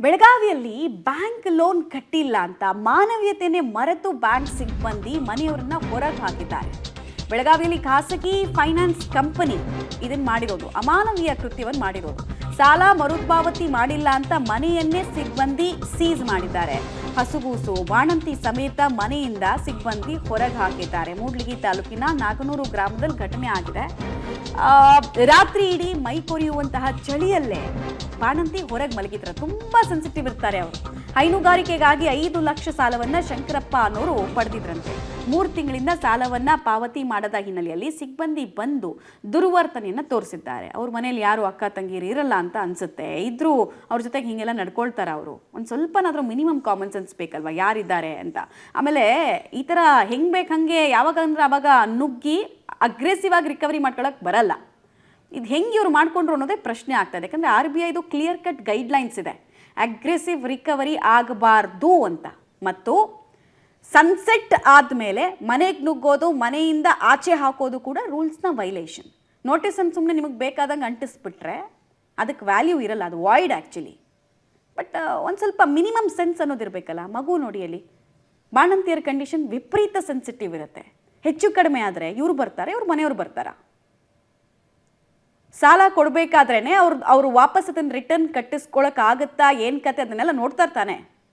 ಬೆಳಗಾವಿಯಲ್ಲಿ bank loan ಕಟ್ಟಿಲ್ಲ ಅಂತ ಮಾನವೀಯತೆಯನ್ನೇ ಮರೆತು ಬ್ಯಾಂಕ್ ಸಿಬ್ಬಂದಿ ಮನೆಯವರನ್ನ ಹೊರಗೆ ಹಾಕಿದ್ದಾರೆ. ಬೆಳಗಾವಿಯಲ್ಲಿ ಖಾಸಗಿ ಫೈನಾನ್ಸ್ ಕಂಪನಿ ಇದನ್ನು ಮಾಡಿರೋದು, ಅಮಾನವೀಯ ಕೃತ್ಯವನ್ನು ಮಾಡಿರೋದು. ಸಾಲ ಮರುಪಾವತಿ ಮಾಡಿಲ್ಲ ಅಂತ ಮನೆಯನ್ನೇ ಸಿಬ್ಬಂದಿ ಸೀಸ್ ಮಾಡಿದ್ದಾರೆ. ಹಸುಗೂಸು ಬಾಣಂತಿ ಸಮೇತ ಮನೆಯಿಂದ ಸಿಬ್ಬಂದಿ ಹೊರಗೆ ಹಾಕಿದ್ದಾರೆ. ಮೂಡ್ಲಗಿ ತಾಲೂಕಿನ ನಾಗನೂರು ಗ್ರಾಮದಲ್ಲಿ ಘಟನೆ ಆಗಿದೆ. ರಾತ್ರಿ ಇಡೀ ಮೈ ಕೊರೆಯುವಂತಹ ಚಳಿಯಲ್ಲೇ ಬಾಣಂತಿ ಹೊರಗೆ ಮಲಗಿದ್ರು. ತುಂಬಾ ಸೆನ್ಸಿಟಿವ್ ಇರ್ತಾರೆ ಅವರು. ಹೈನುಗಾರಿಕೆಗಾಗಿ 5 ಲಕ್ಷ ಸಾಲವನ್ನ ಶಂಕರಪ್ಪ ಅನ್ನೋರು ಪಡೆದಿದ್ರಂತೆ. 3 ತಿಂಗಳಿಂದ ಸಾಲವನ್ನ ಪಾವತಿ ಮಾಡದ ಹಿನ್ನೆಲೆಯಲ್ಲಿ ಸಿಬ್ಬಂದಿ ಬಂದು ದುರ್ವರ್ತನೆಯನ್ನ ತೋರಿಸಿದ್ದಾರೆ. ಅವ್ರ ಮನೇಲಿ ಯಾರು ಅಕ್ಕ ತಂಗಿರು ಇರಲ್ಲ ಅಂತ ಅನ್ಸುತ್ತೆ. ಇದ್ರೂ ಅವ್ರ ಜೊತೆಗೆ ಹಿಂಗೆಲ್ಲ ನಡ್ಕೊಳ್ತಾರ ಅವರು. ಒಂದು ಸ್ವಲ್ಪನಾದ್ರೂ ಮಿನಿಮಮ್ ಕಾಮನ್ ಸೆನ್ಸ್ ಬೇಕಲ್ವಾ, ಯಾರಿದ್ದಾರೆ ಅಂತ. ಆಮೇಲೆ ಈ ಥರ ಹೆಂಗೆ ಬೇಕು ಹಾಗೆ ಯಾವಾಗ ಅಂದ್ರೆ ಆವಾಗ ನುಗ್ಗಿ ಅಗ್ರೆಸಿವ್ ಆಗಿ ರಿಕವರಿ ಮಾಡ್ಕೊಳಕ್ಕೆ ಬರಲ್ಲ. ಇದು ಹೆಂಗೆ ಇವ್ರು ಮಾಡ್ಕೊಂಡ್ರು ಅನ್ನೋದೇ ಪ್ರಶ್ನೆ ಆಗ್ತದೆ. ಯಾಕಂದರೆ RBIದು ಕ್ಲಿಯರ್ ಕಟ್ ಗೈಡ್ಲೈನ್ಸ್ ಇದೆ, ಅಗ್ರೆಸಿವ್ ರಿಕವರಿ ಆಗಬಾರ್ದು ಅಂತ. ಮತ್ತು ಸನ್ಸೆಟ್ ಆದಮೇಲೆ ಮನೆಗೆ ನುಗ್ಗೋದು, ಮನೆಯಿಂದ ಆಚೆ ಹಾಕೋದು ಕೂಡ ರೂಲ್ಸ್ನ ವೈಲೇಷನ್. ನೋಟಿಸನ್ನು ಸುಮ್ಮನೆ ನಿಮಗೆ ಬೇಕಾದಂಗೆ ಅಂಟಿಸ್ಬಿಟ್ರೆ ಅದಕ್ಕೆ ವ್ಯಾಲ್ಯೂ ಇರಲ್ಲ, ಅದು ವಾಯ್ಡ್ ಆ್ಯಕ್ಚುಲಿ. ಬಟ್ ಒಂದು ಸ್ವಲ್ಪ ಮಿನಿಮಮ್ ಸೆನ್ಸ್ ಅನ್ನೋದಿರಬೇಕಲ್ಲ. ಮಗು ನೋಡಿ, ಅಲ್ಲಿ ಬಾಣಂತಿಯರ ಕಂಡೀಷನ್ ವಿಪರೀತ ಸೆನ್ಸಿಟಿವ್ ಇರುತ್ತೆ. ಹೆಚ್ಚು ಕಡಿಮೆ ಆದರೆ ಇವ್ರು ಬರ್ತಾರೆ, ಇವ್ರ ಮನೆಯವ್ರು ಬರ್ತಾರಾ? ಸಾಲ ಕೊಡಬೇಕಾದ್ರೇ ಅವ್ರು ವಾಪಸ್ ಅದನ್ನು ರಿಟರ್ನ್ ಕಟ್ಟಿಸ್ಕೊಳಕ್ಕಾಗತ್ತಾ, ಏನು ಕತೆ ಅದನ್ನೆಲ್ಲ ನೋಡ್ತಾ ಇರ್ತಾನೆ.